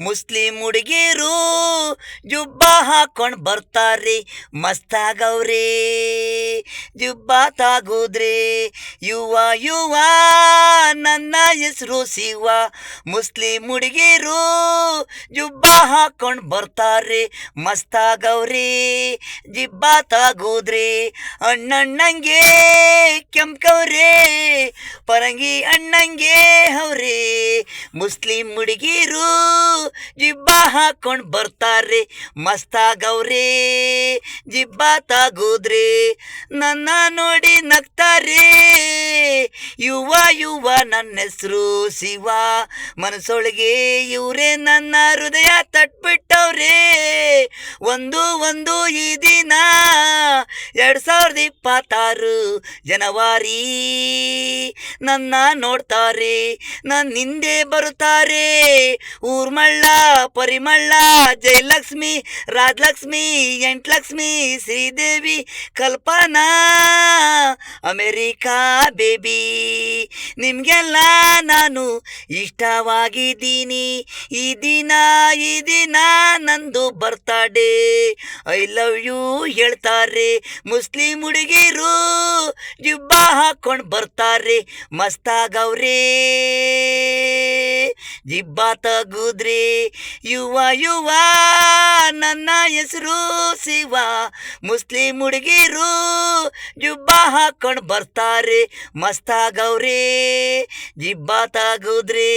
Muslim ಹುಡುಗಿರು ಜುಬ್ಬ ಹಾಕೊಂಡ್ ಬರ್ತಾರ್ರಿ, ಮಸ್ತಾಗವ್ರಿ ಜುಬ್ಬ ತಾಗುದ್ರಿ. ಯುವ ಯುವ ನನ್ನ ಹೆಸರು ಶಿವ, ಮುಸ್ಲಿಂ ಹುಡುಗಿರು ಜುಬ್ಬ ಹಾಕೊಂಡ್ ಬರ್ತಾರ್ರಿ, ಮಸ್ತಾಗವ್ರಿ ಜಿಬ್ಬ ತಾಗುದ್ರಿ. ಅಣ್ಣಣ್ಣಂಗೆ ಕೆಂಪ್ಕವ್ರೆ, ಪರಂಗಿ ಅಣ್ಣಂಗೆ ಅವ್ರೆ, ಮುಸ್ಲಿಂ ಹುಡುಗಿರು ಜಿಬ್ಬ ಹಾಕೊಂಡ್ ಬರ್ತಾರ್ರಿ, ಮಸ್ತಾಗವ್ರಿ ಜಿಬ್ಬ ತಾಗುದ್ರಿ. ನನ್ನ ನೋಡಿ ನಗ್ತಾರೆ, ಯುವ ಯುವ ನನ್ನ ಹೆಸರು ಶಿವ, ಮನಸೊಳಗೆ ಇವ್ರೆ ನನ್ನ ಹೃದಯ ತಟ್ಬಿಟ್ಟವ್ರೆ. ಒಂದು ಒಂದು ಈ ದಿನ 2026 ಜನವರಿ, ನನ್ನ ನೋಡ್ತಾರೆ, ನನ್ನ ಹಿಂದೆ ಬರುತ್ತಾರೆ. ಊರ್ಮಳ್ಳ ಪರಿಮಳ್ಳ ಜಯಲಕ್ಷ್ಮಿ ರಾಜಲಕ್ಷ್ಮಿ ಎಂಟ್ಲಕ್ಷ್ಮಿ ಶ್ರೀದೇವಿ ಕಲ್ಪನಾ ಅಮೆರಿಕಾ ಬೇಬಿ, ನಿಮಗೆಲ್ಲ ನಾನು ಇಷ್ಟವಾಗಿದ್ದೀನಿ. ಈ ದಿನ ನಂದು ಬರ್ತಡೇ, ಐ ಲವ್ ಯು ಹೇಳ್ತಾರೆ. ಮುಸ್ಲಿಂ ಹುಡುಗಿರು ಜುಬ್ಬ ಹಾಕೊಂಡು ಬರ್ತಾರೆ, ಮಸ್ತಾಗವ್ರೆ ಜಿಬ್ಬ ತಗುದ್ರಿ. ಯುವ ಯುವ ನನ್ನ ಹೆಸರು ಶಿವ, ಮುಸ್ಲಿಂ ಹುಡುಗಿರು ಜುಬ್ಬ ಹಾಕೊಂಡು ಬರ್ತಾರೆ, ಮಸ್ತಾಗವ್ರೆ ಜಿಬ್ಬ ತಗುದ್ರಿ.